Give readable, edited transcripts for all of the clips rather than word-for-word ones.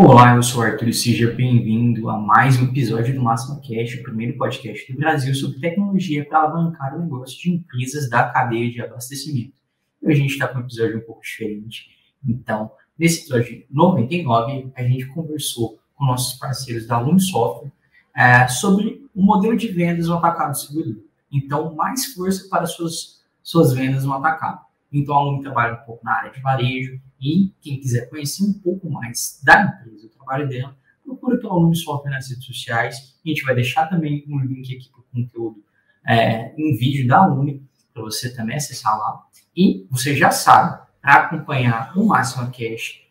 Olá, eu sou o Arthur e seja bem-vindo a mais um episódio do Máxima Cash, o primeiro podcast do Brasil sobre tecnologia para alavancar o negócio de empresas da cadeia de abastecimento. Hoje a gente está com um episódio um pouco diferente. Então, nesse episódio 99, a gente conversou com nossos parceiros da Lume Software sobre o modelo de vendas no atacado distribuidor. Então, mais força para suas vendas no atacado. Então, a Lume trabalha um pouco na área de varejo e quem quiser conhecer um pouco mais da empresa, o trabalho dela, procura pela Lume Software nas redes sociais. A gente vai deixar também um link aqui para o conteúdo em vídeo da Lume, para você também acessar lá. E você já sabe, para acompanhar o Máxima Cash,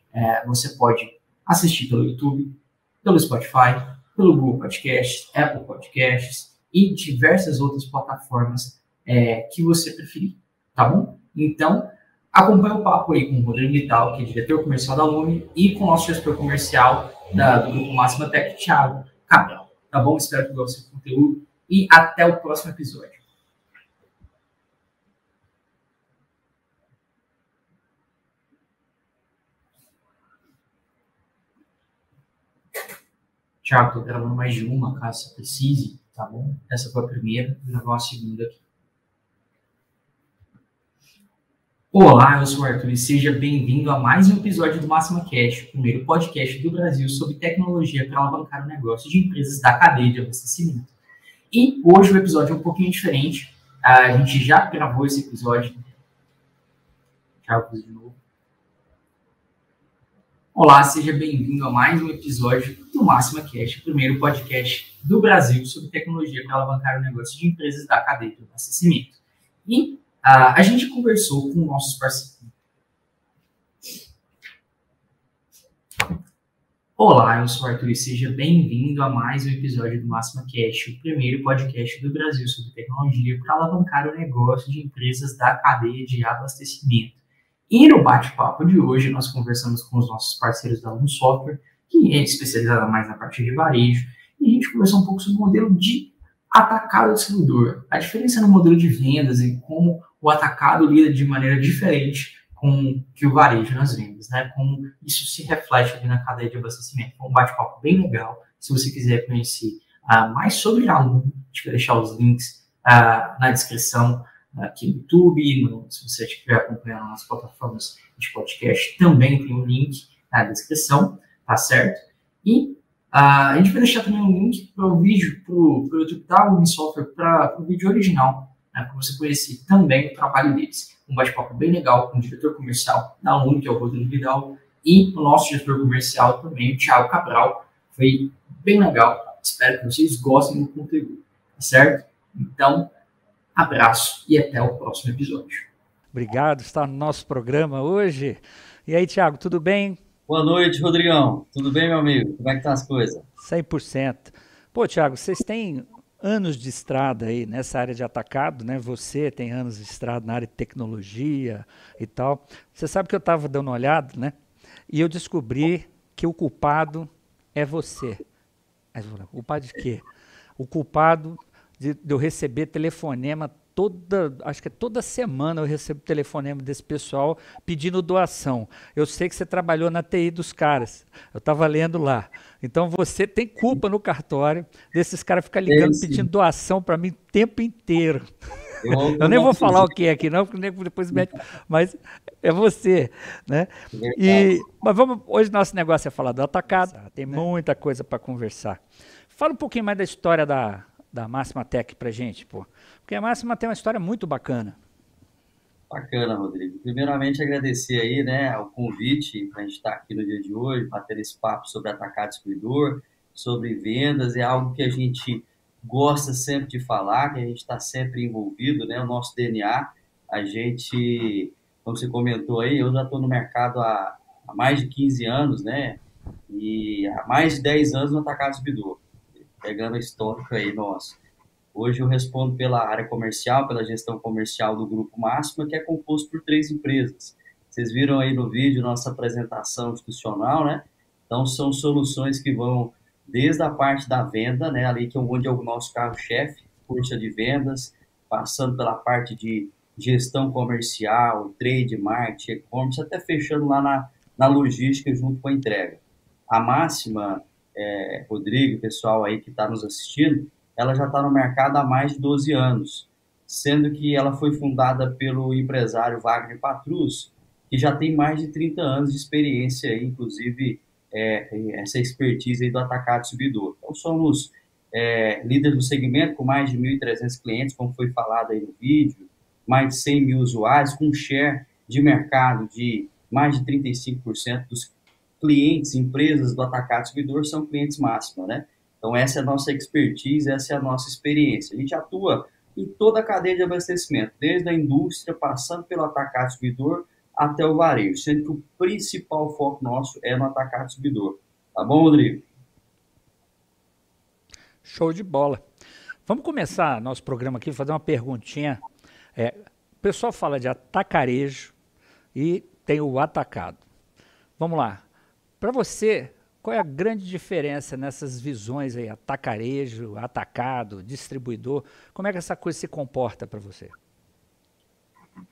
você pode assistir pelo YouTube, pelo Spotify, pelo Google Podcasts, Apple Podcasts e diversas outras plataformas que você preferir, tá bom? Então, acompanhe o papo aí com o Rodrigo Vital, que é diretor comercial da Lume, e com o nosso gestor comercial do Grupo Máxima Tech, Thiago Cabral. Tá bom? Espero que gostem do conteúdo e até o próximo episódio. Thiago, estou gravando mais de uma, caso você precise, tá bom? Essa foi a primeira, vou gravar a segunda aqui. Olá, eu sou o Arthur e seja bem-vindo a mais um episódio do Máxima Cash, o primeiro podcast do Brasil sobre tecnologia para alavancar o negócio de empresas da cadeia de abastecimento. E hoje o episódio é um pouquinho diferente. A gente já gravou esse episódio. De novo. Olá, seja bem-vindo a mais um episódio do Máxima Cash, o primeiro podcast do Brasil sobre tecnologia para alavancar o negócio de empresas da cadeia de abastecimento. E a gente conversou com nossos parceiros. Olá, eu sou o Arthur e seja bem-vindo a mais um episódio do Máxima Cash, o primeiro podcast do Brasil sobre tecnologia para alavancar o negócio de empresas da cadeia de abastecimento. E no bate-papo de hoje, nós conversamos com os nossos parceiros da Lume Software, que é especializada mais na parte de varejo, e a gente conversou um pouco sobre o modelo de atacado distribuidor, a diferença no modelo de vendas e como o atacado lida de maneira diferente com que o varejo nas vendas, né? Como isso se reflete ali na cadeia de abastecimento. Foi um bate-papo bem legal. Se você quiser conhecer mais sobre a Lume, a gente vai deixar os links na descrição aqui no YouTube, se você estiver acompanhando nas plataformas de podcast, também tem um link na descrição, tá certo? E a gente vai deixar também um link para o vídeo, para o YouTube da Lume Software, para o vídeo original, para você conhecer também o trabalho deles. Um bate-papo bem legal com o diretor comercial da Lume, que é o Rodrigo Vidal, e o nosso diretor comercial também, o Thiago Cabral. Foi bem legal. Espero que vocês gostem do conteúdo, tá certo? Então, abraço e até o próximo episódio. Obrigado, está no nosso programa hoje. E aí, Thiago, tudo bem? Boa noite, Rodrigão. Tudo bem, meu amigo? Como é que tá as coisas? 100%. Pô, Thiago, vocês têm anos de estrada aí nessa área de atacado, né? Você tem anos de estrada na área de tecnologia e tal. Você sabe que eu estava dando uma olhada, né? E eu descobri que o culpado é você. O culpado de quê? O culpado de eu receber telefonema acho que toda semana eu recebo telefonema desse pessoal pedindo doação. Eu sei que você trabalhou na TI dos caras, eu estava lendo lá. Então você tem culpa no cartório desses caras ficarem ligando pedindo doação para mim o tempo inteiro. Eu nem vou falar o que é aqui não, porque depois mete, mas é você, né? Mas hoje nosso negócio é falar do atacado, tem muita coisa para conversar. Fala um pouquinho mais da história da Máxima Tech pra gente, pô. Porque a Máxima tem uma história muito bacana. Bacana, Rodrigo. Primeiramente, agradecer aí, né, o convite para a gente estar aqui no dia de hoje, bater esse papo sobre atacado distribuidor, sobre vendas. É algo que a gente gosta sempre de falar, que a gente está sempre envolvido, né, o nosso DNA. A gente, como você comentou aí, eu já estou no mercado há mais de 15 anos, né, e há mais de 10 anos no atacado distribuidor, pegando a histórica aí, nossa. Hoje eu respondo pela área comercial, pela gestão comercial do Grupo Máxima, que é composto por 3 empresas. Vocês viram aí no vídeo nossa apresentação institucional, né? Então, são soluções que vão desde a parte da venda, né? Ali que é onde é o nosso carro-chefe, força de vendas, passando pela parte de gestão comercial, trade, marketing, e-commerce, até fechando lá na logística junto com a entrega. A Máxima, Rodrigo, pessoal aí que está nos assistindo, ela já está no mercado há mais de 12 anos, sendo que ela foi fundada pelo empresário Wagner Patrus, que já tem mais de 30 anos de experiência, aí, inclusive essa expertise aí do atacado distribuidor. Então, somos líderes do segmento, com mais de 1.300 clientes, como foi falado aí no vídeo, mais de 100 mil usuários, com um share de mercado de mais de 35% dos clientes, empresas do atacado distribuidor são clientes Máxima, né? Então, essa é a nossa expertise, essa é a nossa experiência. A gente atua em toda a cadeia de abastecimento, desde a indústria, passando pelo atacado distribuidor até o varejo, sendo que o principal foco nosso é no atacado distribuidor. Tá bom, Rodrigo? Show de bola. Vamos começar nosso programa aqui, fazer uma perguntinha. O pessoal fala de atacarejo e tem o atacado. Vamos lá. Para você, qual é a grande diferença nessas visões aí? Atacarejo, atacado, distribuidor. Como é que essa coisa se comporta para você?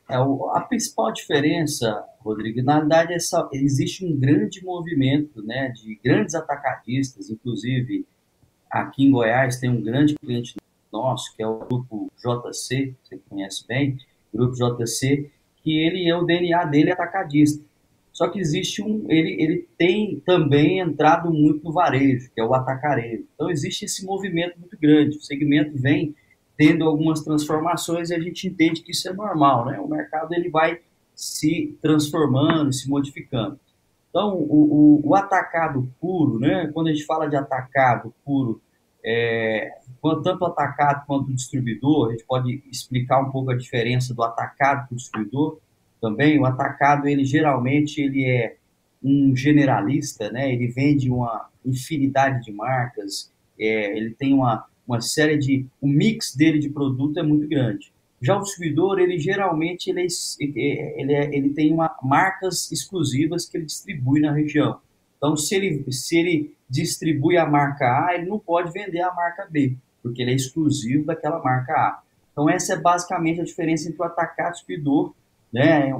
A principal diferença, Rodrigo, na verdade, existe um grande movimento, né, de grandes atacadistas, inclusive aqui em Goiás tem um grande cliente nosso, que é o Grupo JC, você conhece bem, Grupo JC, que o DNA dele é atacadista. Só que existe ele tem também entrado muito no varejo, que é o atacarejo. Então existe esse movimento muito grande. O segmento vem tendo algumas transformações e a gente entende que isso é normal, né? O mercado ele vai se transformando, se modificando. Então o atacado puro, né? Quando a gente fala de atacado puro, tanto o atacado quanto o distribuidor, a gente pode explicar um pouco a diferença do atacado para o distribuidor. Também o atacado, geralmente ele é um generalista, né? Ele vende uma infinidade de marcas, ele tem uma série o mix dele de produto é muito grande. Já o distribuidor, geralmente ele tem marcas exclusivas que ele distribui na região. Então, se ele distribui a marca A, ele não pode vender a marca B, porque ele é exclusivo daquela marca A. Então, essa é basicamente a diferença entre o atacado e o distribuidor, né?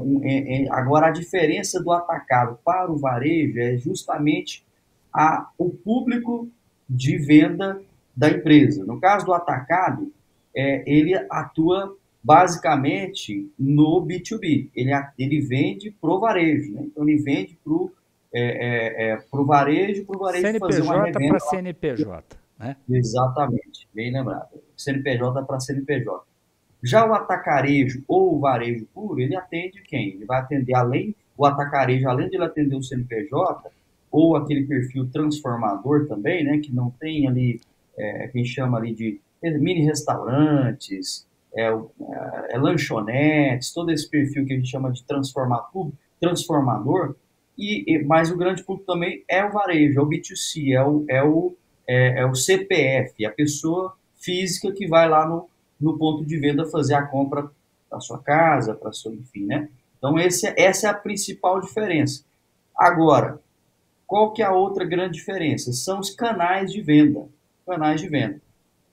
Agora, a diferença do atacado para o varejo é justamente o público de venda da empresa. No caso do atacado, ele atua basicamente no B2B. Ele vende para o varejo, né? Então, ele vende para o varejo fazer uma revenda. CNPJ para CNPJ, né? Exatamente, bem lembrado. CNPJ para CNPJ. Já o atacarejo ou o varejo puro, ele atende quem? Ele vai atender o atacarejo, além de ele atender o CNPJ, ou aquele perfil transformador também, né, que não tem ali, que a gente chama ali de mini restaurantes, lanchonetes, todo esse perfil que a gente chama de transformador, mas o grande público também é o varejo, é o B2C, é o CPF, a pessoa física que vai lá no ponto de venda fazer a compra da sua casa, enfim, né? Então, essa é a principal diferença. Agora, qual que é a outra grande diferença? São os canais de venda.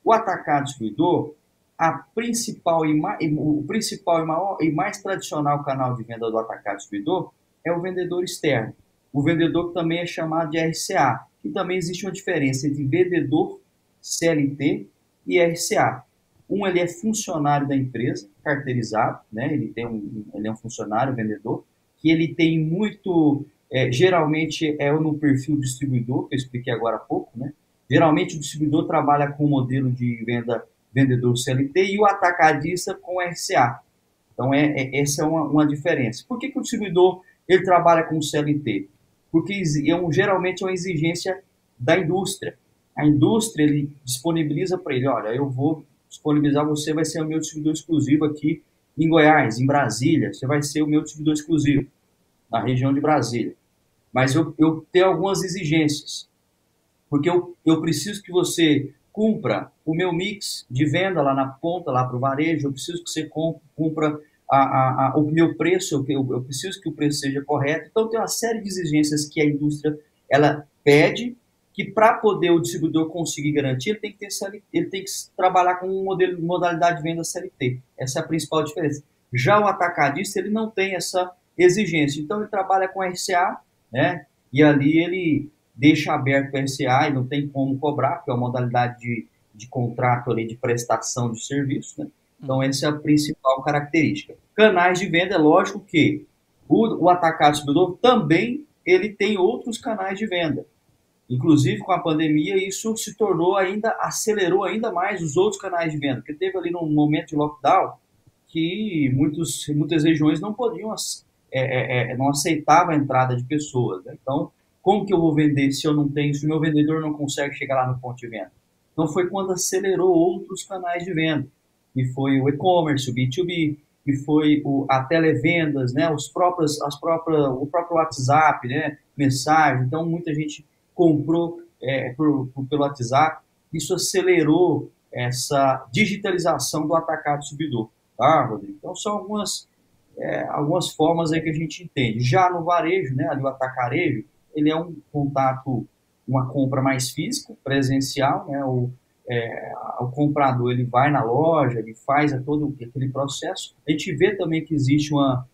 O atacado distribuidor, o principal e mais tradicional canal de venda do atacado distribuidor é o vendedor externo. O vendedor que também é chamado de RCA. E também existe uma diferença entre vendedor CLT e RCA. Ele é funcionário da empresa, carteirizado, né? Ele é um funcionário, vendedor, que ele tem muito, geralmente é no perfil distribuidor, que eu expliquei agora há pouco, né? Geralmente o distribuidor trabalha com o modelo de venda vendedor CLT e o atacadista com RCA. Então, essa é uma diferença. Por que o distribuidor ele trabalha com CLT? Porque geralmente é uma exigência da indústria. A indústria ele disponibiliza para ele, olha, eu vou disponibilizar você, vai ser o meu distribuidor exclusivo aqui em Goiás, em Brasília, você vai ser o meu distribuidor exclusivo na região de Brasília. Mas eu tenho algumas exigências, porque eu preciso que você cumpra o meu mix de venda lá na ponta, lá para o varejo, eu preciso que você cumpra o meu preço, eu preciso que o preço seja correto. Então, tem uma série de exigências que a indústria ela pede, que para poder o distribuidor conseguir garantir, ele tem que trabalhar com modalidade de venda CLT. Essa é a principal diferença. Já o atacadista, ele não tem essa exigência. Então, ele trabalha com RCA, né? E ali deixa aberto para SCA e não tem como cobrar, porque é uma modalidade de contrato ali de prestação de serviço, né? Então, essa é a principal característica. Canais de venda, é lógico que o atacado distribuidor também ele tem outros canais de venda. Inclusive, com a pandemia, isso se tornou acelerou ainda mais os outros canais de venda, porque teve ali num momento de lockdown que muitas regiões não podiam, não aceitavam a entrada de pessoas, né? Então, como que eu vou vender se eu não tenho, se o meu vendedor não consegue chegar lá no ponto de venda? Então, foi quando acelerou outros canais de venda, que foi o e-commerce, o B2B, que foi a televendas, né? O próprio WhatsApp, né? Mensagem. Então, muita gente comprou pelo WhatsApp. Isso acelerou essa digitalização do atacado distribuidor, tá, Rodrigo? Então, são algumas formas aí que a gente entende. Já no varejo, né, ali o atacarejo, ele é um contato, uma compra mais física, presencial, né, o comprador ele vai na loja, ele faz todo aquele processo. A gente vê também que existe uma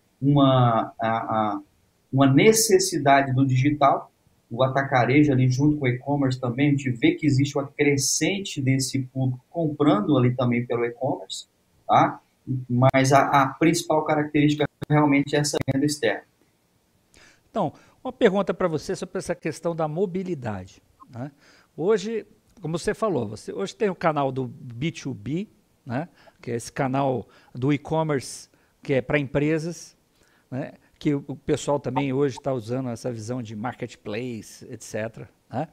necessidade do digital, o atacarejo ali junto com o e-commerce também, a gente vê que existe uma crescente desse público comprando ali também pelo e-commerce, tá? Mas a principal característica realmente é essa venda externa. Então, uma pergunta para você sobre essa questão da mobilidade, né? Hoje, como você falou, você hoje tem o canal do B2B, né? Que é esse canal do e-commerce que é para empresas, né? Que o pessoal também hoje está usando essa visão de marketplace, etc., né?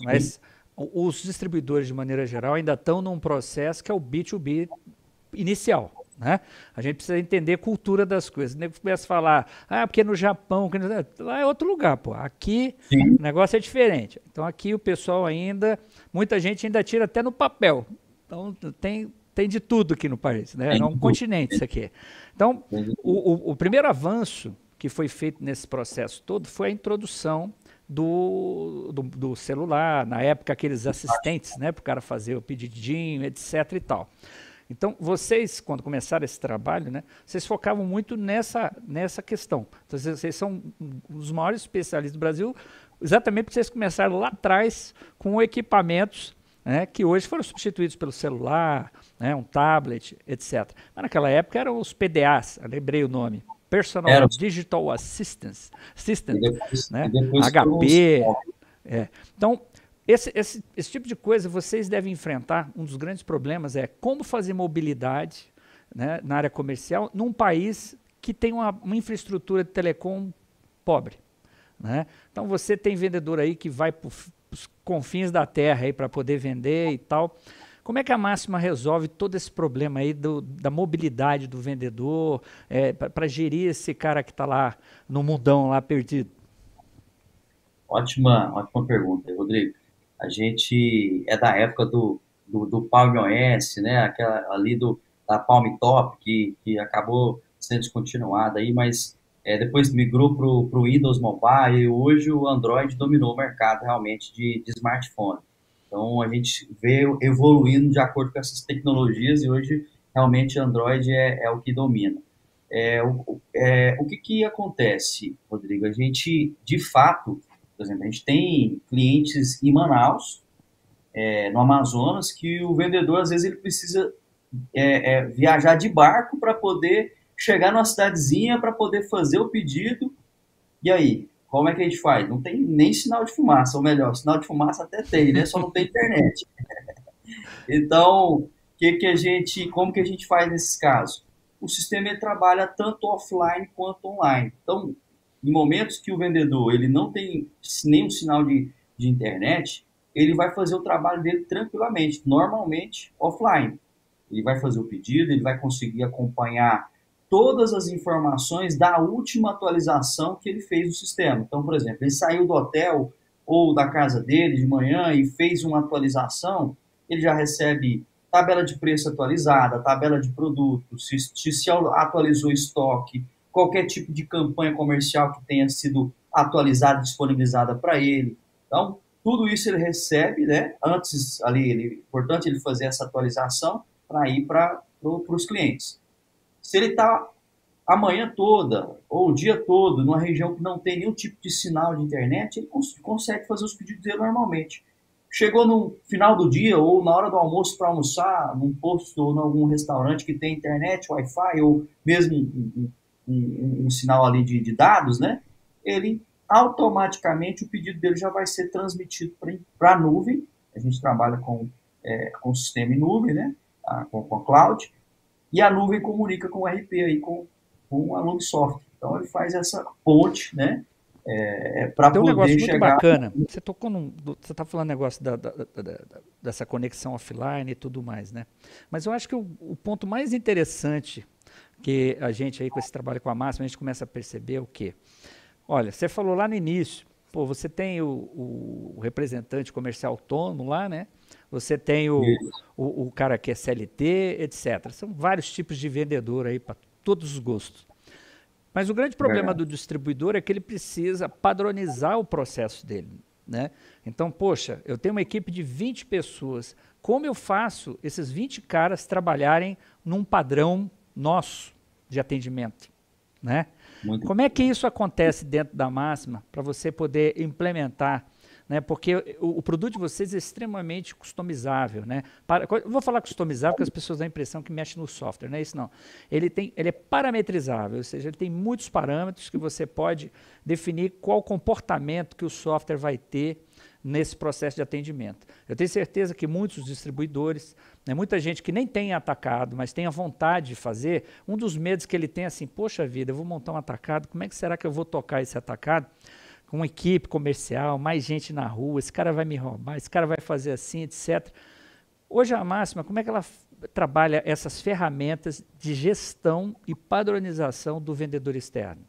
Mas os distribuidores, de maneira geral, ainda estão num processo que é o B2B inicial, né? A gente precisa entender a cultura das coisas. O nego começa a falar, porque no Japão, lá é outro lugar, pô. Aqui o negócio é diferente. Então aqui o pessoal muita gente ainda tira até no papel. Então tem de tudo aqui no país, né? É um continente isso aqui. Então, o primeiro avanço que foi feito nesse processo todo foi a introdução do celular, na época aqueles assistentes, né, para o cara fazer o pedidinho, etc. e tal. Então, vocês, quando começaram esse trabalho, né, vocês focavam muito nessa questão. Então, vocês são um dos maiores especialistas do Brasil, exatamente porque vocês começaram lá atrás com equipamentos, né, que hoje foram substituídos pelo celular, né, um tablet, etc. Mas naquela época eram os PDAs, eu lembrei o nome. Personal Digital Assistant, né? HP. Então, esse tipo de coisa vocês devem enfrentar. Um dos grandes problemas é como fazer mobilidade, né, na área comercial num país que tem uma infraestrutura de telecom pobre, né? Então, você tem vendedor aí que vai para os confins da terra para poder vender e tal. Como é que a Máxima resolve todo esse problema aí da mobilidade do vendedor, para gerir esse cara que está lá no mundão, lá perdido? Ótima pergunta, Rodrigo. A gente é da época do Palm OS, né? Aquela ali da Palm Top, que acabou sendo descontinuada aí, mas depois migrou para o Windows Mobile e hoje o Android dominou o mercado realmente de smartphone. Então, a gente vê evoluindo de acordo com essas tecnologias e hoje, realmente, Android é o que domina. O que acontece, Rodrigo? A gente, de fato, por exemplo, a gente tem clientes em Manaus, no Amazonas, que o vendedor, às vezes, ele precisa viajar de barco para poder chegar numa cidadezinha, para poder fazer o pedido. E aí? Como é que a gente faz? Não tem nem sinal de fumaça, ou melhor, sinal de fumaça até tem, né? Só não tem internet. Então, como que a gente faz nesses casos? O sistema ele trabalha tanto offline quanto online. Então, em momentos que o vendedor ele não tem nenhum sinal de internet, ele vai fazer o trabalho dele tranquilamente, normalmente offline. Ele vai fazer o pedido, ele vai conseguir acompanhar todas as informações da última atualização que ele fez no sistema. Então, por exemplo, ele saiu do hotel ou da casa dele de manhã e fez uma atualização, ele já recebe tabela de preço atualizada, tabela de produto, se atualizou o estoque, qualquer tipo de campanha comercial que tenha sido atualizada, disponibilizada para ele. Então, tudo isso ele recebe, né? Antes, ali, importante ele fazer essa atualização para ir para os clientes. Se ele está a manhã toda ou o dia todo numa região que não tem nenhum tipo de sinal de internet, ele consegue fazer os pedidos dele normalmente. Chegou no final do dia ou na hora do almoço para almoçar, num posto ou em algum restaurante que tem internet, Wi-Fi ou mesmo um sinal ali de dados, né? Ele automaticamente o pedido dele já vai ser transmitido para a nuvem. A gente trabalha com o sistema em nuvem, né? Com a cloud, e a nuvem comunica com o RP aí, com a Logsoft. Então ele faz essa ponte, né? Para Tem um negócio poder muito chegar. bacana. Você tocou você está falando negócio dessa conexão offline e tudo mais, né? Mas eu acho que o ponto mais interessante que a gente aí com esse trabalho com a Máxima, a gente começa a perceber o quê? Olha, você falou lá no início, pô, você tem o representante comercial autônomo lá, né? Você tem o cara que é CLT, etc. São vários tipos de vendedor aí para todos os gostos. Mas o grande problema do distribuidor é que ele precisa padronizar o processo dele, né? Então, poxa, eu tenho uma equipe de 20 pessoas. Como eu faço esses 20 caras trabalharem num padrão nosso de atendimento, né? Como é que isso acontece dentro da Máxima para você poder implementar, né? Porque o produto de vocês é extremamente customizável, né? Eu vou falar customizável porque as pessoas dão a impressão que mexe no software, não é isso não. Ele é parametrizável, ou seja, ele tem muitos parâmetros que você pode definir qual comportamento que o software vai ter nesse processo de atendimento. Eu tenho certeza que muitos distribuidores, né, muita gente que nem tem atacado, mas tem a vontade de fazer, um dos medos que ele tem é assim, poxa vida, eu vou montar um atacado, como é que será que eu vou tocar esse atacado? Com uma equipe comercial, mais gente na rua, esse cara vai me roubar, esse cara vai fazer assim, etc. Hoje a Máxima, como é que ela trabalha essas ferramentas de gestão e padronização do vendedor externo?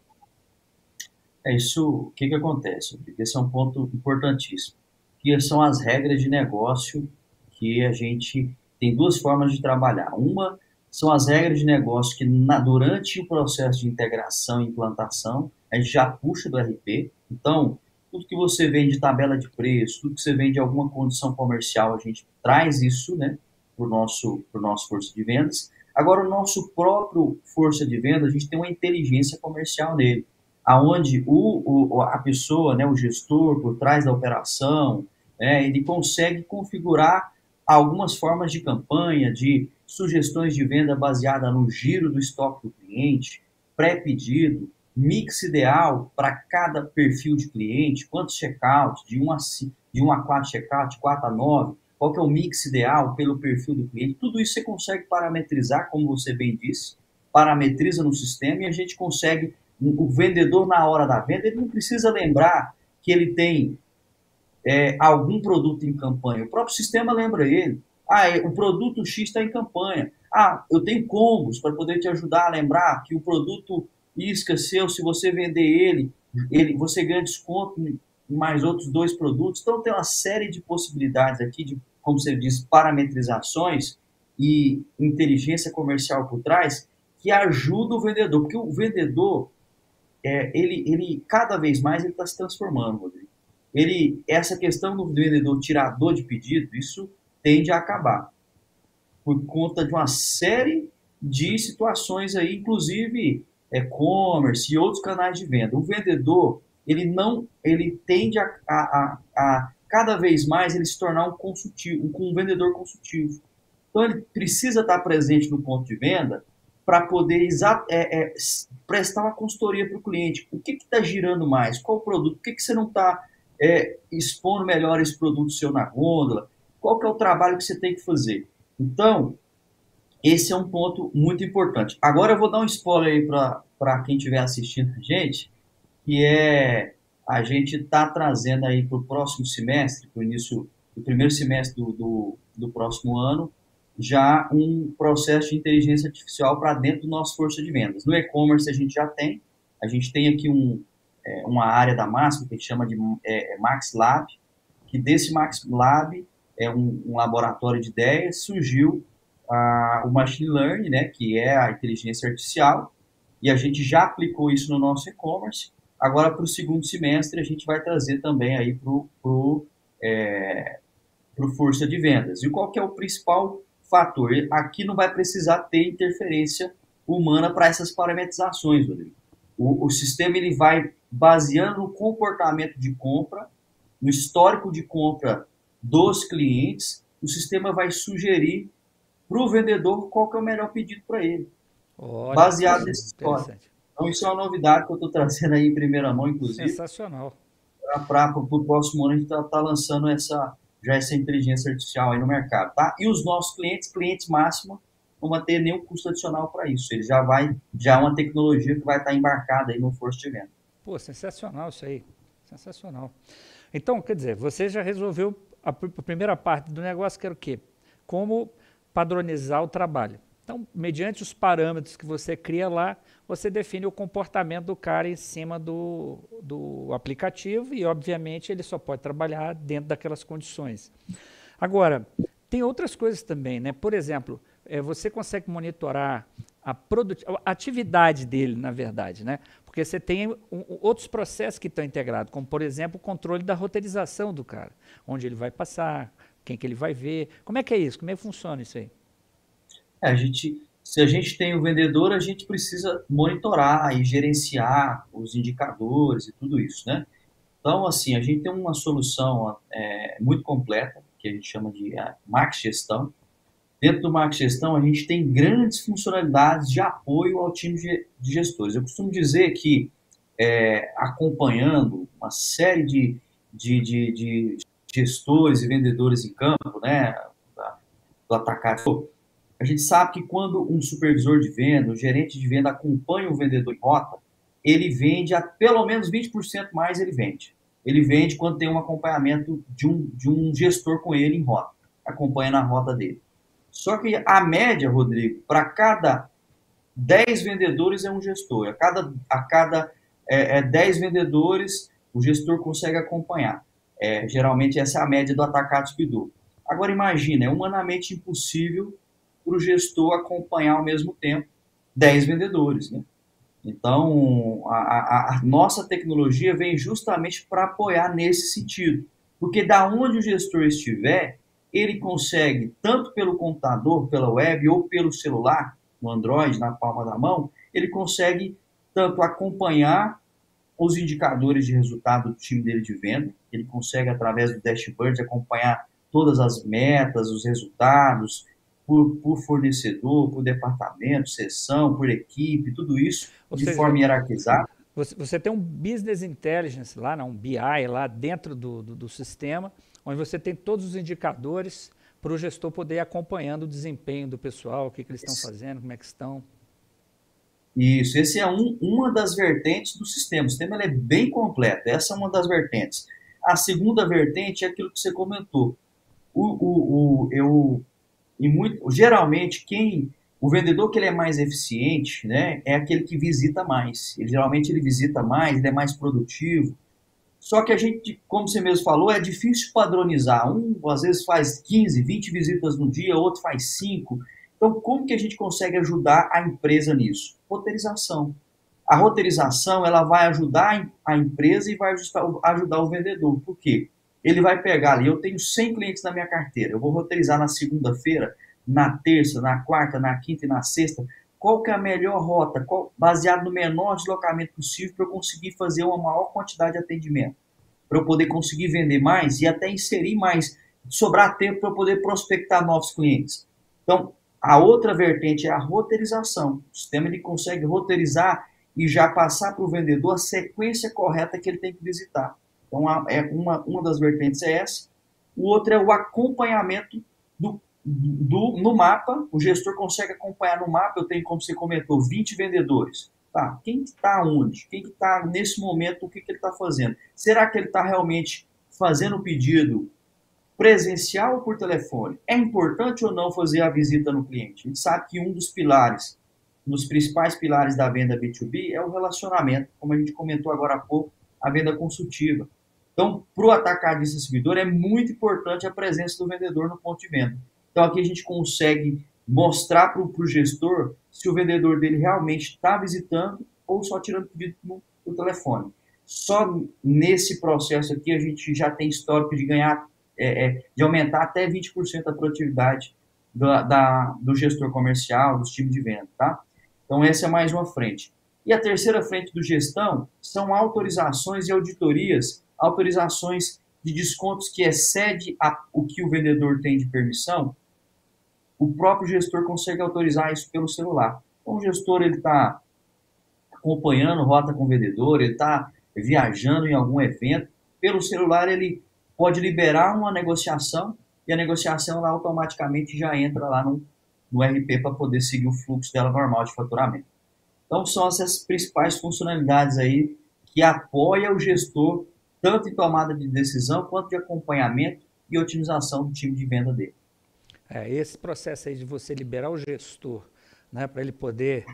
O que acontece? Esse é um ponto importantíssimo, que são as regras de negócio que a gente tem duas formas de trabalhar. Uma são as regras de negócio que durante o processo de integração e implantação, a gente já puxa do RP. Então, tudo que você vende de tabela de preço, tudo que você vende de alguma condição comercial, a gente traz isso, né, para o nosso força de vendas. Agora, o nosso próprio força de vendas, a gente tem uma inteligência comercial nele, aonde a pessoa, né, o gestor por trás da operação, né, ele consegue configurar algumas formas de campanha, de sugestões de venda baseada no giro do estoque do cliente, pré-pedido, mix ideal para cada perfil de cliente, quantos checkouts, de 1 a 4 checkouts, 4 a 9, qual que é o mix ideal pelo perfil do cliente, tudo isso você consegue parametrizar, como você bem disse, parametriza no sistema e a gente consegue, o vendedor na hora da venda, ele não precisa lembrar que ele tem algum produto em campanha. O próprio sistema lembra ele. O produto X está em campanha. Eu tenho combos para poder te ajudar a lembrar que o produto isca seu, se você vender você ganha desconto em mais outros 2 produtos. Então, tem uma série de possibilidades aqui, de, como você diz, parametrizações e inteligência comercial por trás, que ajuda o vendedor. Porque o vendedor, ele cada vez mais ele está se transformando, Rodrigo. Essa questão do vendedor tirador de pedido, isso tende a acabar por conta de uma série de situações aí, inclusive e-commerce e outros canais de venda. O vendedor, ele tende a cada vez mais ele se tornar um vendedor consultivo. Então ele precisa estar presente no ponto de venda para poder prestar uma consultoria para o cliente. O que está girando mais? Qual o produto? Por que você não está expondo melhor esse produto seu na gôndola? Qual que é o trabalho que você tem que fazer? Então, esse é um ponto muito importante. Agora eu vou dar um spoiler aí para quem estiver assistindo a gente, que a gente está trazendo aí para o próximo semestre, para o início do primeiro semestre do próximo ano, já um processo de inteligência artificial para dentro do nosso força de vendas. No e-commerce a gente tem aqui uma área da Máxima que a gente chama de Max Lab, que desse Max Lab é um laboratório de ideias, surgiu o Machine Learning, né, que é a inteligência artificial, e a gente já aplicou isso no nosso e-commerce. Agora, para o segundo semestre, a gente vai trazer também aí para o força de vendas. E qual que é o principal fator? Aqui não vai precisar ter interferência humana para essas parametrizações, Rodrigo. O sistema ele vai baseando no comportamento de compra, no histórico de compra dos clientes, o sistema vai sugerir para o vendedor qual que é o melhor pedido para ele, Olha, baseado nesse histórico. interessante. Então, isso é uma novidade que eu estou trazendo aí em primeira mão, inclusive, Sensacional. para o próximo ano a gente está lançando essa inteligência artificial aí no mercado, tá? E os nossos clientes máximos, não vão ter nenhum custo adicional para isso. Ele já é uma tecnologia que vai estar embarcada aí no força de venda. Pô, sensacional isso aí. Sensacional. Então, quer dizer, você já resolveu a primeira parte do negócio, que era o quê? Como padronizar o trabalho. Então, mediante os parâmetros que você cria lá, você define o comportamento do cara em cima do aplicativo e, obviamente, ele só pode trabalhar dentro daquelas condições. Agora, tem outras coisas também, né? Por exemplo, você consegue monitorar a atividade dele, na verdade, né? Porque você tem outros processos que estão integrados, como, por exemplo, o controle da roteirização do cara, onde ele vai passar, quem que ele vai ver. Como é que é isso? Como é que funciona isso aí? Se a gente tem o vendedor, a gente precisa monitorar e gerenciar os indicadores e tudo isso, né? Então, assim, a gente tem uma solução muito completa, que a gente chama de Marketing Gestão. Dentro do Marketing Gestão, a gente tem grandes funcionalidades de apoio ao time de gestores. Eu costumo dizer que, acompanhando uma série de gestores e vendedores em campo, né, do atacado, a gente sabe que quando um supervisor de venda, um gerente de venda acompanha o vendedor em rota, ele vende a pelo menos 20% mais ele vende. Ele vende quando tem um acompanhamento de um gestor com ele em rota, acompanhando a rota dele. Só que a média, Rodrigo, para cada 10 vendedores é um gestor. A cada 10 vendedores, o gestor consegue acompanhar. Geralmente essa é a média do atacado distribuidor. Agora imagina, é humanamente impossível para o gestor acompanhar ao mesmo tempo 10 vendedores, né? Então, a nossa tecnologia vem justamente para apoiar nesse sentido. Porque da onde o gestor estiver, ele consegue, tanto pelo computador, pela web ou pelo celular, no Android, na palma da mão, ele consegue tanto acompanhar os indicadores de resultado do time dele de venda, ele consegue, através do dashboard, acompanhar todas as metas, os resultados, por fornecedor, por departamento, seção, por equipe, tudo isso de forma hierarquizada. Você tem um business intelligence lá, um BI lá dentro do sistema, onde você tem todos os indicadores para o gestor poder ir acompanhando o desempenho do pessoal, o que eles estão fazendo, como é que estão. Isso, esse é uma das vertentes do sistema. O sistema ele é bem completo, essa é uma das vertentes. A segunda vertente é aquilo que você comentou. Geralmente, o vendedor que ele é mais eficiente, né, é aquele que visita mais. Geralmente ele visita mais, ele é mais produtivo. Só que a gente, como você mesmo falou, é difícil padronizar. Às vezes faz 15, 20 visitas no dia, outro faz 5. Então, como que a gente consegue ajudar a empresa nisso? Roteirização. A roteirização, ela vai ajudar a empresa e vai ajudar o vendedor. Por quê? Ele vai pegar ali, eu tenho 100 clientes na minha carteira, eu vou roteirizar na segunda-feira, na terça, na quarta, na quinta e na sexta, qual que é a melhor rota, baseado no menor deslocamento possível para eu conseguir fazer uma maior quantidade de atendimento, para eu poder conseguir vender mais e até inserir mais, sobrar tempo para eu poder prospectar novos clientes. Então, a outra vertente é a roteirização. O sistema ele consegue roteirizar e já passar para o vendedor a sequência correta que ele tem que visitar. Então, uma das vertentes é essa. O outro é o acompanhamento no mapa. O gestor consegue acompanhar no mapa. Eu tenho, como você comentou, 20 vendedores. Tá, quem está onde? Quem está nesse momento? O que ele está fazendo? Será que ele está realmente fazendo o pedido presencial ou por telefone? É importante ou não fazer a visita no cliente? A gente sabe que um dos principais pilares da venda B2B é o relacionamento, como a gente comentou agora há pouco, a venda consultiva. Então, para o atacadista distribuidor, é muito importante a presença do vendedor no ponto de venda. Então, aqui a gente consegue mostrar para o gestor se o vendedor dele realmente está visitando ou só tirando pedido no telefone. Só nesse processo aqui a gente já tem histórico de ganhar, de aumentar até 20% a produtividade do gestor comercial, dos times de venda, tá? Então, essa é mais uma frente. E a terceira frente do gestão são autorizações e auditorias, autorizações de descontos que excede o que o vendedor tem de permissão, o próprio gestor consegue autorizar isso pelo celular. Então, o gestor está acompanhando rota com o vendedor, ele está viajando em algum evento, pelo celular ele pode liberar uma negociação e a negociação lá automaticamente já entra lá no RP para poder seguir o fluxo dela normal de faturamento. Então, são essas principais funcionalidades aí que apoiam o gestor tanto em tomada de decisão quanto de acompanhamento e otimização do time de venda dele. Esse processo aí de você liberar o gestor, né, para ele poder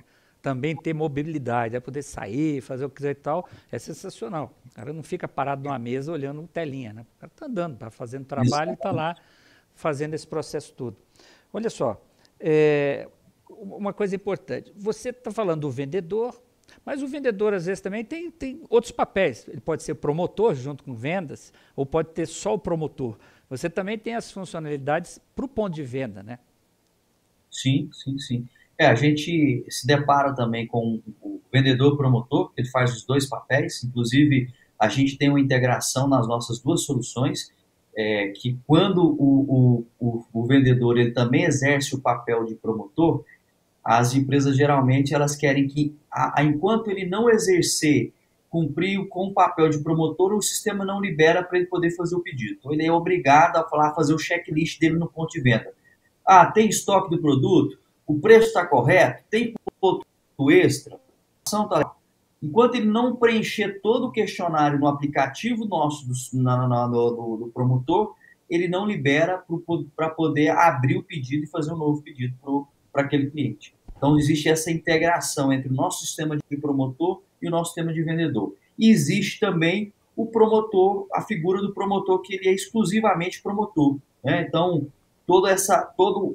também ter mobilidade, poder sair, fazer o que quiser e tal, é sensacional. O cara não fica parado numa mesa olhando telinha, né? O cara está andando, está fazendo trabalho e está lá fazendo esse processo todo. Olha só, uma coisa importante, você está falando do vendedor, mas o vendedor às vezes também tem outros papéis. Ele pode ser promotor junto com vendas, ou pode ter só o promotor. Você também tem as funcionalidades para o ponto de venda, né? Sim. A gente se depara também com o vendedor promotor, que ele faz os dois papéis. Inclusive, a gente tem uma integração nas nossas duas soluções, que quando o vendedor ele também exerce o papel de promotor, as empresas geralmente elas querem que, enquanto ele não exercer, cumprir com o papel de promotor, o sistema não libera para ele poder fazer o pedido. Então, ele é obrigado a fazer o checklist dele no ponto de venda. Tem estoque do produto? O preço está correto? Tem ponto extra? Enquanto ele não preencher todo o questionário no aplicativo nosso do promotor, ele não libera para poder abrir o pedido e fazer um novo pedido para aquele cliente. Então, existe essa integração entre o nosso sistema de promotor e o nosso sistema de vendedor. E existe também o promotor, a figura do promotor, que ele é exclusivamente promotor, né? Então, toda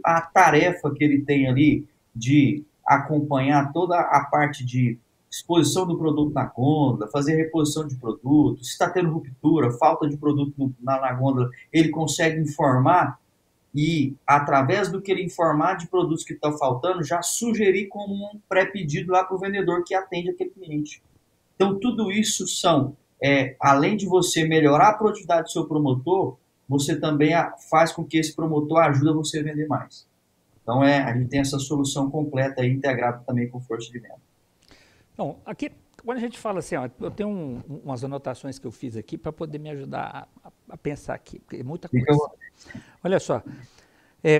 a tarefa que ele tem ali de acompanhar toda a parte de exposição do produto na gôndola, fazer reposição de produto, se está tendo ruptura, falta de produto na gôndola, ele consegue informar e, através do que ele informar de produtos que estão faltando, já sugerir como um pré-pedido lá para o vendedor que atende aquele cliente. Então, tudo isso além de você melhorar a produtividade do seu promotor, você também faz com que esse promotor ajude você a vender mais. Então, a gente tem essa solução completa e integrada também com força de venda. Então, aqui, quando a gente fala assim, eu tenho umas anotações que eu fiz aqui para poder me ajudar a pensar aqui, porque é muita coisa. Olha só,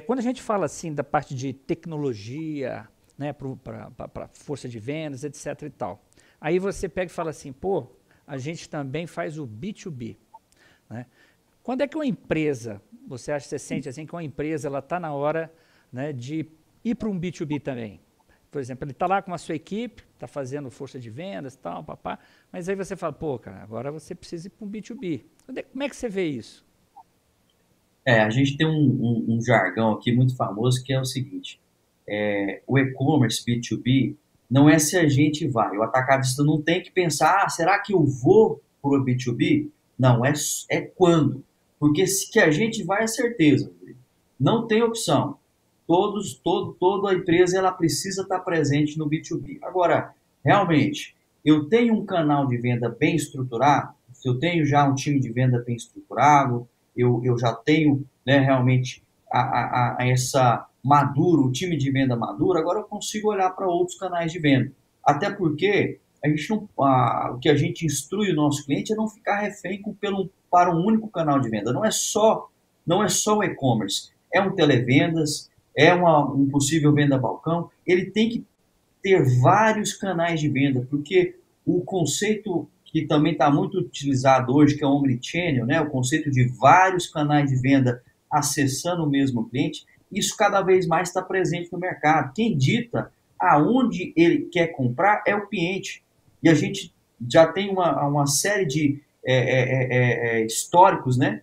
quando a gente fala assim da parte de tecnologia, né, para força de vendas, etc e tal, aí você pega e fala assim, a gente também faz o B2B, né? Quando é que uma empresa, você sente assim que uma empresa ela está na hora, né, de ir para um B2B também? Por exemplo, ele está lá com a sua equipe, está fazendo força de vendas, tal, mas aí você fala, cara, agora você precisa ir para um B2B. Como é que você vê isso? A gente tem um jargão aqui muito famoso que é o seguinte, o e-commerce B2B não é se a gente vai, o atacadista não tem que pensar, será que eu vou para o B2B? Não, é quando. Porque se que a gente vai é certeza, não tem opção. Toda a empresa ela precisa estar presente no B2B. Agora, realmente, eu tenho um canal de venda bem estruturado, eu tenho já um time de venda bem estruturado, eu já tenho, né, realmente o time de venda maduro, agora eu consigo olhar para outros canais de venda. Até porque o que a gente instrui o nosso cliente é não ficar refém para um único canal de venda. Não é só o e-commerce, é um televendas, um possível venda balcão, ele tem que ter vários canais de venda, porque o conceito que também está muito utilizado hoje, que é o omnichannel, né, o conceito de vários canais de venda acessando o mesmo cliente, isso cada vez mais está presente no mercado. Quem dita aonde ele quer comprar é o cliente. E a gente já tem uma série de históricos, né,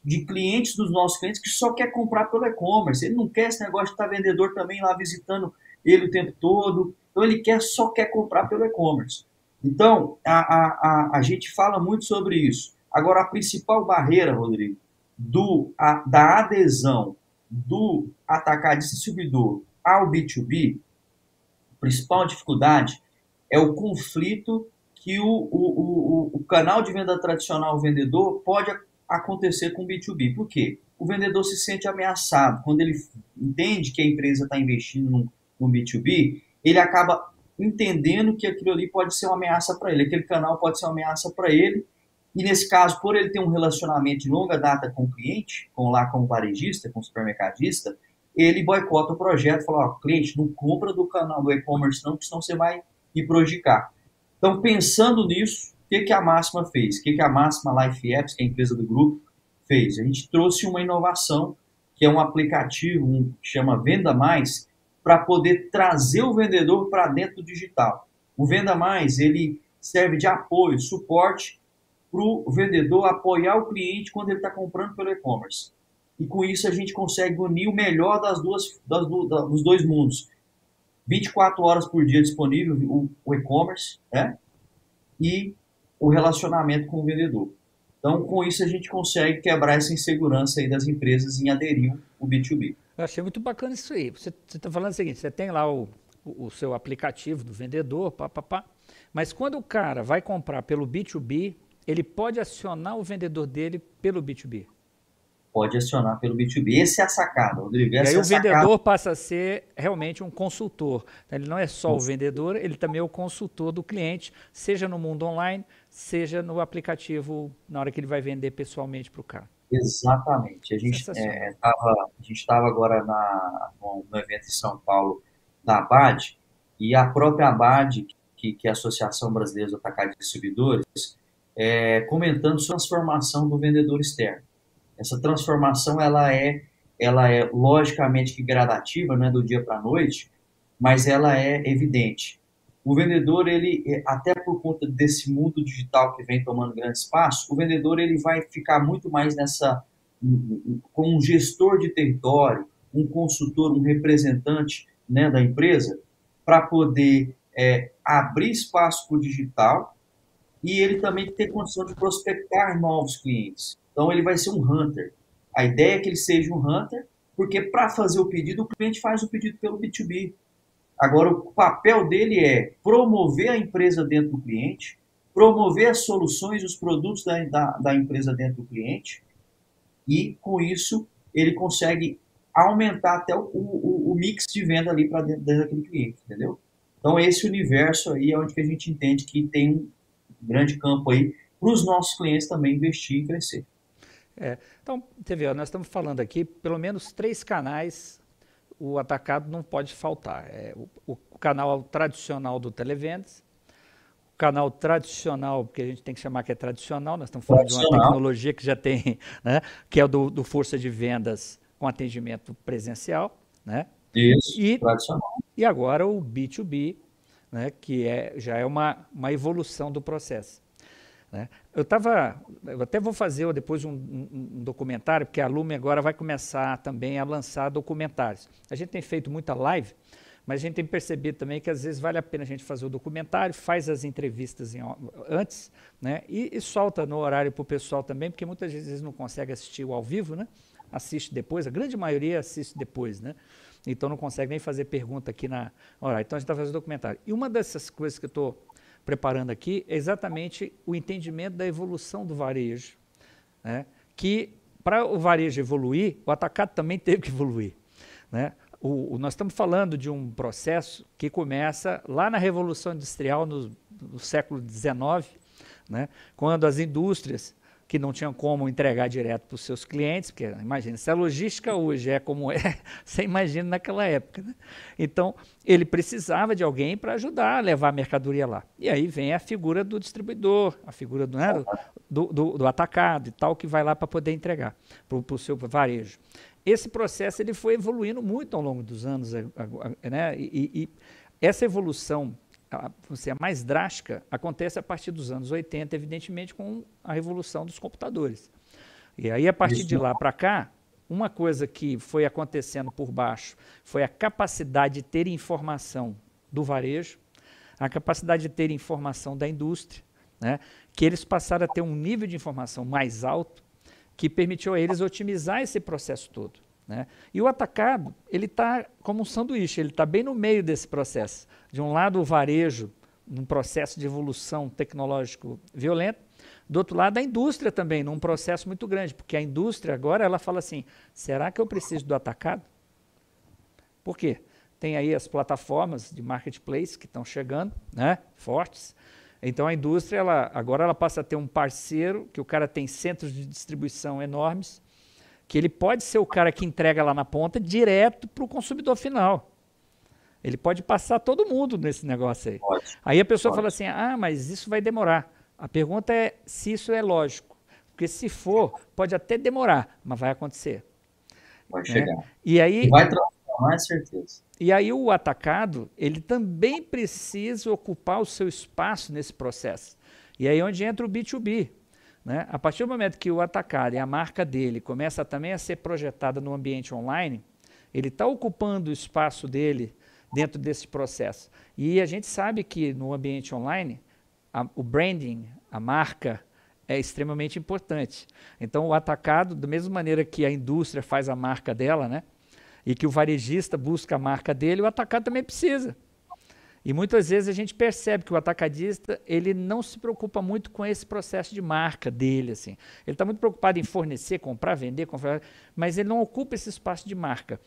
de clientes dos nossos clientes que só quer comprar pelo e-commerce. Ele não quer esse negócio de estar vendedor também lá visitando ele o tempo todo. Então, ele só quer comprar pelo e-commerce. Então, a gente fala muito sobre isso. Agora, a principal barreira, Rodrigo, da adesão do atacadista distribuidor ao B2B principal dificuldade é o conflito que o canal de venda tradicional, o vendedor, pode acontecer com o B2B. Por quê? O vendedor se sente ameaçado. Quando ele entende que a empresa está investindo no B2B, ele acaba entendendo que aquilo ali pode ser uma ameaça para ele, aquele canal pode ser uma ameaça para ele, e nesse caso, por ele ter um relacionamento de longa data com o cliente, com o varejista, com o supermercadista, ele boicota o projeto, fala, ó, cliente, não compra do canal do e-commerce não, porque senão você vai me prejudicar. Então, pensando nisso, o que a Máxima fez? O que a Máxima Life Apps, que é a empresa do grupo, fez? A gente trouxe uma inovação, que é um aplicativo que chama Venda Mais, para poder trazer o vendedor para dentro do digital. O Venda Mais, ele serve de apoio, suporte para o vendedor apoiar o cliente quando ele está comprando pelo e-commerce. E com isso a gente consegue unir o melhor dos dois mundos. 24 horas por dia disponível o e-commerce, né? E o relacionamento com o vendedor. Então, com isso, a gente consegue quebrar essa insegurança aí das empresas em aderir ao B2B. Eu achei muito bacana isso aí. Você está falando o seguinte, você tem lá o seu aplicativo do vendedor, mas quando o cara vai comprar pelo B2B, ele pode acionar o vendedor dele pelo B2B. Pode acionar pelo B2B. Esse é a sacada, Rodrigo. E aí o vendedor passa a ser realmente um consultor. Ele não é só o vendedor, ele também é o consultor do cliente, seja no mundo online, seja no aplicativo, na hora que ele vai vender pessoalmente para o cara. Exatamente. A gente estava agora no evento em São Paulo da ABAD, e a própria ABAD, que é a Associação Brasileira dos Atacados e Distribuidores, comentando sobre a transformação do vendedor externo. Essa transformação ela é logicamente que gradativa, não é do dia para a noite, mas ela é evidente. O vendedor, ele, até por conta desse mundo digital que vem tomando grande espaço, o vendedor ele vai ficar muito mais como um gestor de território, um consultor, um representante, né, da empresa, para poder abrir espaço para o digital, e ele também ter condição de prospectar novos clientes. Então, ele vai ser um hunter. A ideia é que ele seja um hunter, porque para fazer o pedido, o cliente faz o pedido pelo B2B. Agora, o papel dele é promover a empresa dentro do cliente, promover as soluções, os produtos da empresa dentro do cliente, e, com isso, ele consegue aumentar até o mix de venda ali para dentro daquele cliente, entendeu? Então, esse universo aí é onde que a gente entende que tem um grande campo aí para os nossos clientes também investir e crescer. Então, você vê, nós estamos falando aqui, pelo menos 3 canais, o atacado não pode faltar. O canal tradicional do Televendas, o canal tradicional, que a gente tem que chamar que é tradicional, nós estamos falando de uma tecnologia que já tem, né, que é o do Força de Vendas com atendimento presencial, né? Isso, tradicional. E agora o B2B, né, que já é uma evolução do processo. Né? Eu até vou fazer depois um documentário, porque a Lume agora vai começar também a lançar documentários. A gente tem feito muita live, mas a gente tem percebido também que às vezes vale a pena a gente fazer o documentário, faz as entrevistas antes, né? E solta no horário para o pessoal também, porque muitas vezes não consegue assistir ao vivo, né? Assiste depois, a grande maioria assiste depois, né? Então não consegue nem fazer pergunta aqui na hora. Então a gente está fazendo documentário. E uma dessas coisas que eu estou preparando aqui é exatamente o entendimento da evolução do varejo, né? Que para o varejo evoluir, o atacado também teve que evoluir, né? Nós estamos falando de um processo que começa lá na Revolução Industrial, no século XIX, né? Quando as indústrias que não tinham como entregar direto para os seus clientes, porque imagina, se a logística hoje é como é, você imagina naquela época, né? Então, ele precisava de alguém para ajudar a levar a mercadoria lá. E aí vem a figura do distribuidor, a figura do atacado e tal, que vai lá para poder entregar para o seu varejo. Esse processo ele foi evoluindo muito ao longo dos anos, né? E essa evolução a mais drástica acontece a partir dos anos 80, evidentemente, com a revolução dos computadores. E aí, a partir de lá para cá, uma coisa que foi acontecendo por baixo foi a capacidade de ter informação do varejo, a capacidade de ter informação da indústria, né, que eles passaram a ter um nível de informação mais alto que permitiu a eles otimizar esse processo todo, né? E o atacado, ele está como um sanduíche, ele está bem no meio desse processo. De um lado, o varejo, num processo de evolução tecnológico violento, do outro lado, a indústria também, num processo muito grande, porque a indústria agora, ela fala assim, será que eu preciso do atacado? Por quê? Tem aí as plataformas de marketplace que estão chegando, né, fortes. Então a indústria, agora ela passa a ter um parceiro, que o cara tem centros de distribuição enormes, que ele pode ser o cara que entrega lá na ponta direto para o consumidor final. Ele pode passar todo mundo nesse negócio aí. Pode. Aí a pessoa fala assim, mas isso vai demorar. A pergunta é se isso é lógico. Porque se for, pode até demorar, mas vai acontecer. Vai chegar. E aí, vai transformar, é certeza. E aí o atacado, ele também precisa ocupar o seu espaço nesse processo. E aí é onde entra o B2B. Né? A partir do momento que o atacado e a marca dele começa também a ser projetada no ambiente online, ele está ocupando o espaço dele dentro desse processo. E a gente sabe que no ambiente online, o branding, a marca, é extremamente importante. Então o atacado, da mesma maneira que a indústria faz a marca dela, né? E que o varejista busca a marca dele, o atacado também precisa. E muitas vezes a gente percebe que o atacadista, ele não se preocupa muito com esse processo de marca dele, assim. Ele está muito preocupado em fornecer, comprar, vender, mas ele não ocupa esse espaço de marca.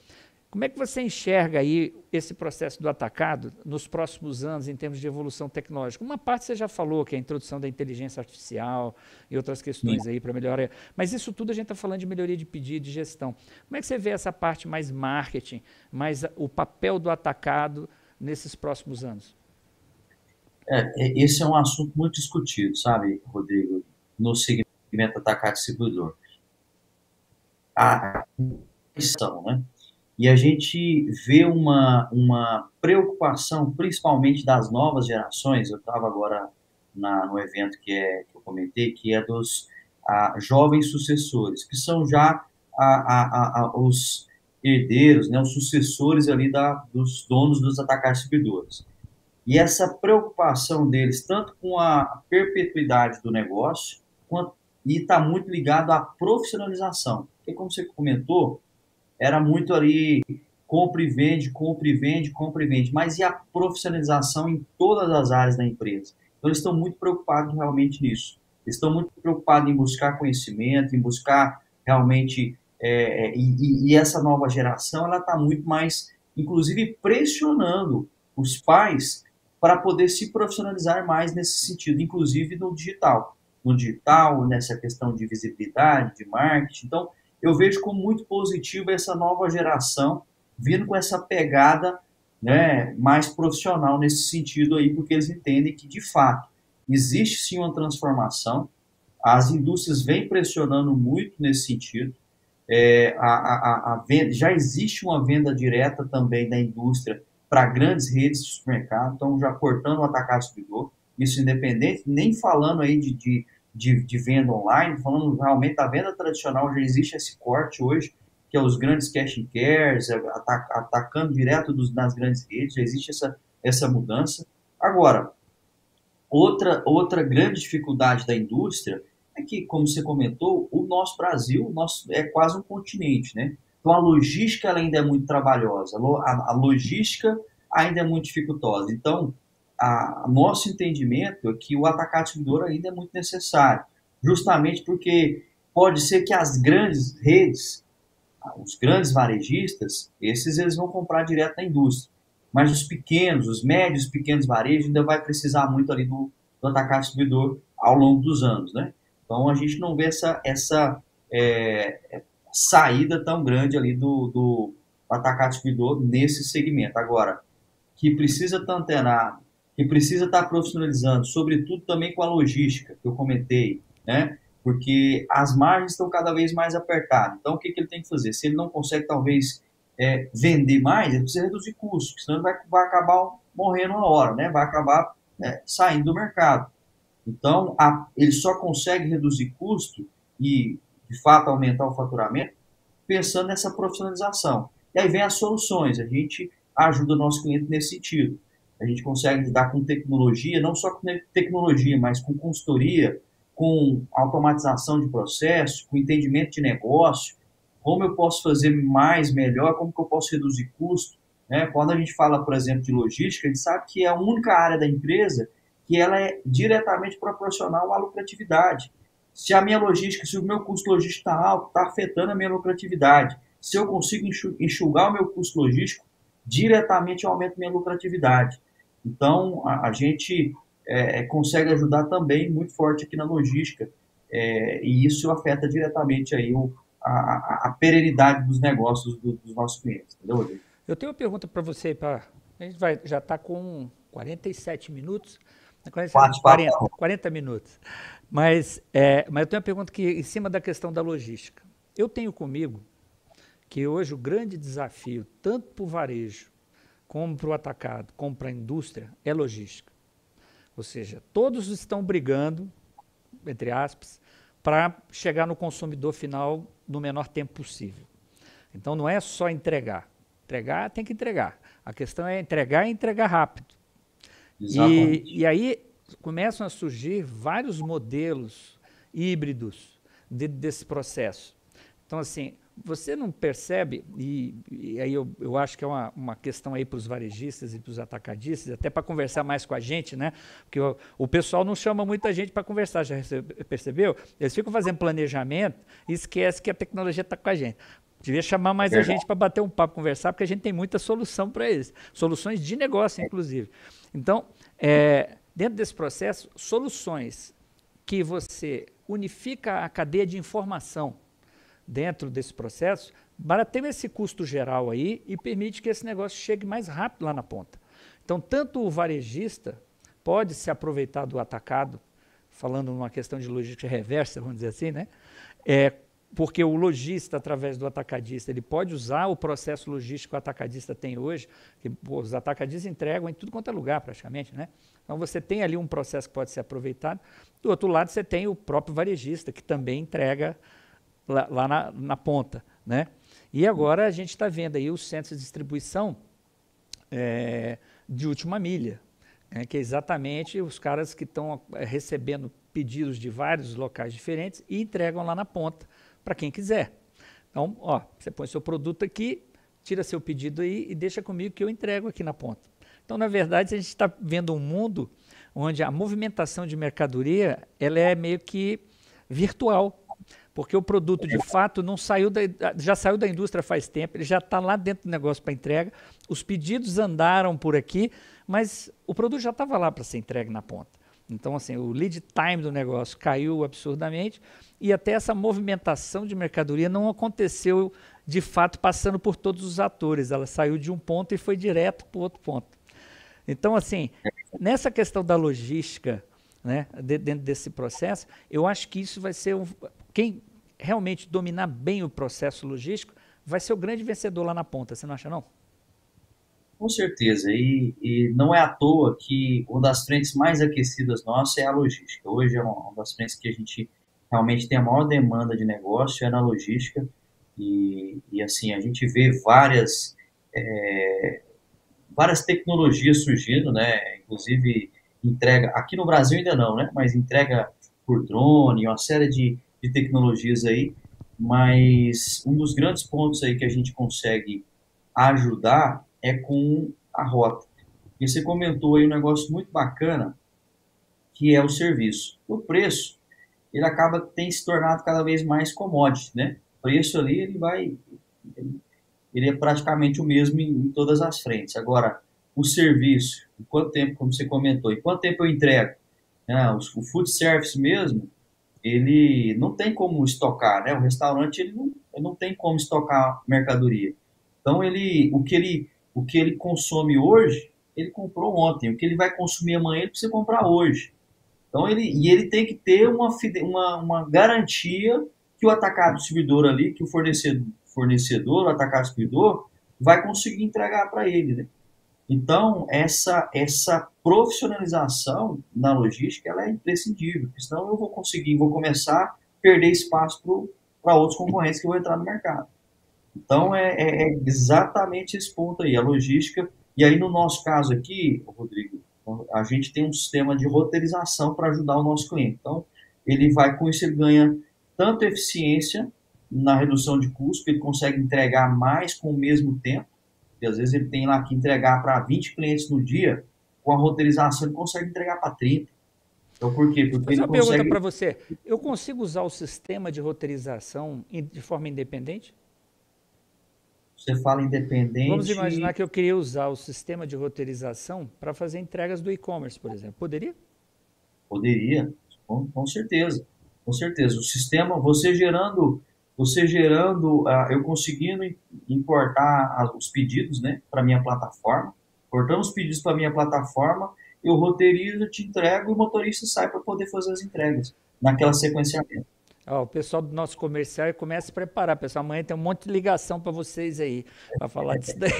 Como é que você enxerga aí esse processo do atacado nos próximos anos em termos de evolução tecnológica? Uma parte você já falou, que é a introdução da inteligência artificial e outras questões aí para melhorar. Mas isso tudo a gente está falando de melhoria de pedido, de gestão. Como é que você vê essa parte mais marketing, mais o papel do atacado nesses próximos anos? Esse é um assunto muito discutido, sabe, Rodrigo, no segmento atacado distribuidor. A questão, né? E a gente vê uma preocupação, principalmente das novas gerações. Eu estava agora no evento que eu comentei, que é dos jovens sucessores, que são já os herdeiros, né, os sucessores ali dos donos dos atacados distribuidores. E essa preocupação deles, tanto com a perpetuidade do negócio, e está muito ligado à profissionalização. Porque, como você comentou, era muito ali compra e vende, compra e vende, compra e vende. Mas e a profissionalização em todas as áreas da empresa? Então, eles estão muito preocupados realmente nisso. Eles estão muito preocupados em buscar conhecimento, em buscar realmente... E essa nova geração, ela está muito mais, inclusive, pressionando os pais para poder se profissionalizar mais nesse sentido, inclusive no digital. No digital, nessa questão de visibilidade, de marketing. Então, eu vejo como muito positivo essa nova geração vindo com essa pegada, né, mais profissional nesse sentido aí, porque eles entendem que, de fato, existe sim uma transformação, as indústrias vêm pressionando muito nesse sentido, já existe uma venda direta também da indústria para grandes redes de supermercado, então já cortando o atacado distribuidor, isso independente, nem falando aí de venda online, falando realmente da venda tradicional, já existe esse corte hoje, que é os grandes cash and cares, atacando direto nas grandes redes, já existe essa mudança. Agora, outra grande dificuldade da indústria é que, como você comentou, o nosso Brasil é quase um continente, né? Então, a logística ela ainda é muito trabalhosa, a logística ainda é muito dificultosa. Então, nosso entendimento é que o atacado distribuidor ainda é muito necessário, justamente porque pode ser que as grandes redes, os grandes varejistas, eles vão comprar direto da indústria, mas os pequenos, os médios, pequenos varejos ainda vai precisar muito ali do atacado distribuidor ao longo dos anos, né? Então, a gente não vê essa saída tão grande ali do atacado distribuidor nesse segmento. Agora, que precisa estar antenado, que precisa estar profissionalizando, sobretudo também com a logística, que eu comentei, né? Porque as margens estão cada vez mais apertadas. Então, o que ele tem que fazer? Se ele não consegue, talvez, vender mais, ele precisa reduzir custos, senão ele vai acabar morrendo uma hora, né? Vai acabar saindo do mercado. Então, ele só consegue reduzir custo e, de fato, aumentar o faturamento pensando nessa profissionalização. E aí vem as soluções. A gente ajuda o nosso cliente nesse sentido. A gente consegue lidar com tecnologia, não só com tecnologia, mas com consultoria, com automatização de processo, com entendimento de negócio, como eu posso fazer mais, melhor, como que eu posso reduzir custo, né? Quando a gente fala, por exemplo, de logística, a gente sabe que é a única área da empresa que ela é diretamente proporcional à lucratividade. Se a minha logística, se o meu custo logístico está alto, está afetando a minha lucratividade. Se eu consigo enxugar o meu custo logístico, diretamente eu aumento minha lucratividade. Então, a gente consegue ajudar também muito forte aqui na logística, e isso afeta diretamente aí a perenidade dos negócios dos nossos clientes, entendeu, Rodrigo? Eu tenho uma pergunta para você, a gente já está com 47 minutos, 40 minutos, mas eu tenho uma pergunta que, em cima da questão da logística. Eu tenho comigo que hoje o grande desafio, tanto para o varejo, como para o atacado, como para a indústria, é logística. Ou seja, todos estão brigando, entre aspas, para chegar no consumidor final no menor tempo possível. Então não é só entregar. Entregar tem que entregar. A questão é entregar e entregar rápido. E aí começam a surgir vários modelos híbridos desse processo. Então, assim, você não percebe, e aí eu acho que é uma questão aí para os varejistas e para os atacadistas, até para conversar mais com a gente, né? Porque o pessoal não chama muita gente para conversar, já percebeu? Eles ficam fazendo planejamento e esquecem que a tecnologia está com a gente. Devia chamar mais a gente para bater um papo, conversar, porque a gente tem muita solução para eles. Soluções de negócio, inclusive. Então, dentro desse processo, soluções que você unifica a cadeia de informação dentro desse processo, barateia esse custo geral aí e permite que esse negócio chegue mais rápido lá na ponta. Então, tanto o varejista pode se aproveitar do atacado, falando numa questão de logística reversa, vamos dizer assim, né? Porque o lojista, através do atacadista, ele pode usar o processo logístico que o atacadista tem hoje, que os atacadistas entregam em tudo quanto é lugar, praticamente, né? Então, você tem ali um processo que pode ser aproveitado. Do outro lado, você tem o próprio varejista, que também entrega lá na ponta, né? E agora a gente está vendo aí os centros de distribuição de última milha, né? Que é exatamente os caras que estão recebendo pedidos de vários locais diferentes e entregam lá na ponta para quem quiser. Então, você põe seu produto aqui, tira seu pedido aí e deixa comigo que eu entrego aqui na ponta. Então, na verdade, a gente está vendo um mundo onde a movimentação de mercadoria ela é meio que virtual, porque o produto, de fato, já saiu da indústria faz tempo, ele já está lá dentro do negócio para entrega, os pedidos andaram por aqui, mas o produto já estava lá para ser entregue na ponta. Então, assim, o lead time do negócio caiu absurdamente e até essa movimentação de mercadoria não aconteceu, de fato, passando por todos os atores. Ela saiu de um ponto e foi direto para o outro ponto. Então, assim, nessa questão da logística, né, dentro desse processo, eu acho que isso vai ser... Quem realmente dominar bem o processo logístico vai ser o grande vencedor lá na ponta. Você não acha, não? Com certeza, e não é à toa que uma das frentes mais aquecidas nossa é a logística. Hoje é uma das frentes que a gente realmente tem a maior demanda de negócio, é na logística, e assim, a gente vê várias tecnologias surgindo, né? Inclusive entrega, aqui no Brasil ainda não, né? Mas entrega por drone, uma série de tecnologias aí, mas um dos grandes pontos aí que a gente consegue ajudar é com a rota. E você comentou aí um negócio muito bacana, que é o serviço. O preço, ele tem se tornado cada vez mais commodity, né? O preço ali, ele é praticamente o mesmo em todas as frentes. Agora, o serviço, em quanto tempo, como você comentou, em quanto tempo eu entrego? O food service mesmo, ele não tem como estocar, né? O restaurante, ele não tem como estocar mercadoria. Então, o que ele consome hoje, ele comprou ontem. O que ele vai consumir amanhã, ele precisa comprar hoje. Então, ele tem que ter uma garantia que o atacado distribuidor ali, que o fornecedor, o atacado distribuidor, vai conseguir entregar para ele, né? Então, essa profissionalização na logística, ela é imprescindível, porque senão eu vou começar a perder espaço para outros concorrentes que vão entrar no mercado. Então, é exatamente esse ponto aí, a logística. E aí, no nosso caso aqui, Rodrigo, a gente tem um sistema de roteirização para ajudar o nosso cliente. Então, com isso, ele ganha tanto eficiência, na redução de custo, ele consegue entregar mais com o mesmo tempo, e às vezes ele tem lá que entregar para 20 clientes no dia, com a roteirização ele consegue entregar para 30. Então, por quê? Vou Porque fazer ele uma pergunta consegue... para você. Eu consigo usar o sistema de roteirização de forma independente? Você fala Vamos independente, imaginar que eu queria usar o sistema de roteirização para fazer entregas do e-commerce, por exemplo. Poderia? poderia, com certeza, com certeza. O sistema, você gerando, eu conseguindo importar os pedidos, né, para minha plataforma, importando os pedidos para minha plataforma, eu roteirizo, te entrego e o motorista sai para poder fazer as entregas naquela sequenciamento. Ó, o pessoal do nosso comercial começa a se preparar, pessoal. Amanhã tem um monte de ligação para vocês aí, para falar disso daí.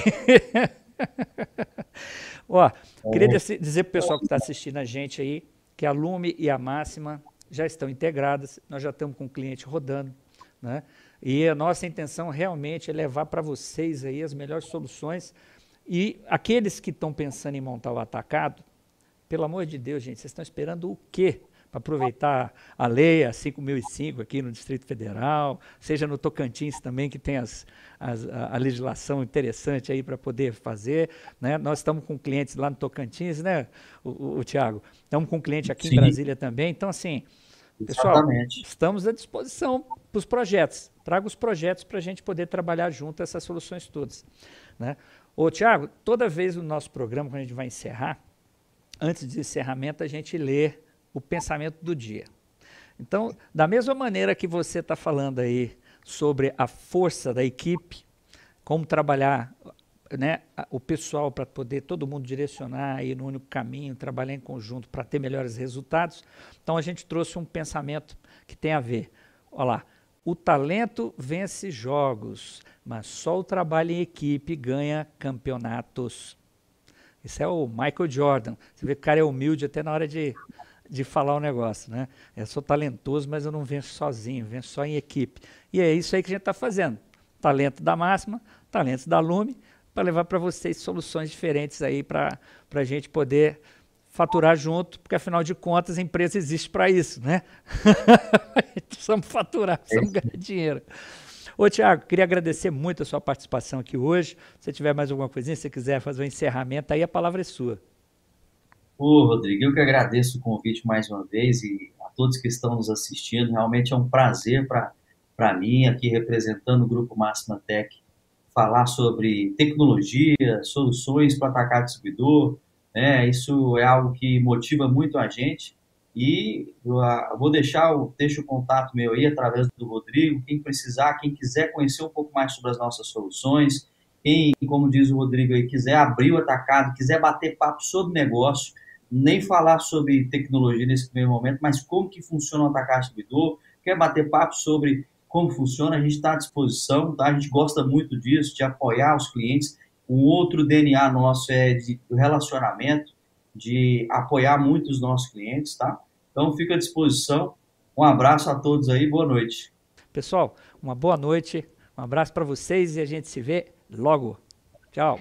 Ó, queria dizer para o pessoal que está assistindo a gente aí que a Lume e a Máxima já estão integradas, nós já estamos com o cliente rodando, né? E a nossa intenção realmente é levar para vocês aí as melhores soluções. E aqueles que estão pensando em montar o atacado, pelo amor de Deus, gente, vocês estão esperando o quê? Para aproveitar a lei, a 5.005 aqui no Distrito Federal, seja no Tocantins também, que tem a legislação interessante aí para poder fazer, né? Nós estamos com clientes lá no Tocantins, né, o Tiago? Estamos com cliente aqui em Sim, Brasília também. Então, assim, pessoal, exatamente. estamos à disposição para os projetos. Traga os projetos para a gente poder trabalhar junto essas soluções todas, né? Ô, Tiago, toda vez no nosso programa, quando a gente vai encerrar, antes de encerramento, a gente lê o pensamento do dia. Então, da mesma maneira que você está falando aí sobre a força da equipe, como trabalhar, né, o pessoal para poder todo mundo direcionar aí no único caminho, trabalhar em conjunto para ter melhores resultados, então a gente trouxe um pensamento que tem a ver. Olha lá, o talento vence jogos, mas só o trabalho em equipe ganha campeonatos. Isso é o Michael Jordan. Você vê que o cara é humilde até na hora de falar o negócio, né? Eu sou talentoso, mas eu não venço sozinho, venço só em equipe. E é isso aí que a gente está fazendo. Talento da Máxima, talento da Lume, para levar para vocês soluções diferentes aí para a gente poder faturar junto, porque afinal de contas a empresa existe para isso, né? Precisamos faturar, precisamos ganhar dinheiro. Ô, Tiago, queria agradecer muito a sua participação aqui hoje. Se tiver mais alguma coisinha, se você quiser fazer um encerramento, aí a palavra é sua. Ô, Rodrigo, eu que agradeço o convite mais uma vez e a todos que estão nos assistindo. Realmente é um prazer para mim, aqui representando o Grupo Máxima Tech, falar sobre tecnologia, soluções para atacar distribuidor, né? Isso é algo que motiva muito a gente. E vou deixo o contato meu aí através do Rodrigo. Quem precisar, quem quiser conhecer um pouco mais sobre as nossas soluções, quem, como diz o Rodrigo aí, quiser abrir o atacado, quiser bater papo sobre negócio, nem falar sobre tecnologia nesse primeiro momento, mas como que funciona o atacado distribuidor, quer bater papo sobre como funciona, a gente está à disposição, tá? A gente gosta muito disso, de apoiar os clientes. Um outro DNA nosso é de relacionamento, de apoiar muito os nossos clientes, tá? Então, fica à disposição. Um abraço a todos aí, boa noite. Pessoal, uma boa noite, um abraço para vocês e a gente se vê logo. Tchau.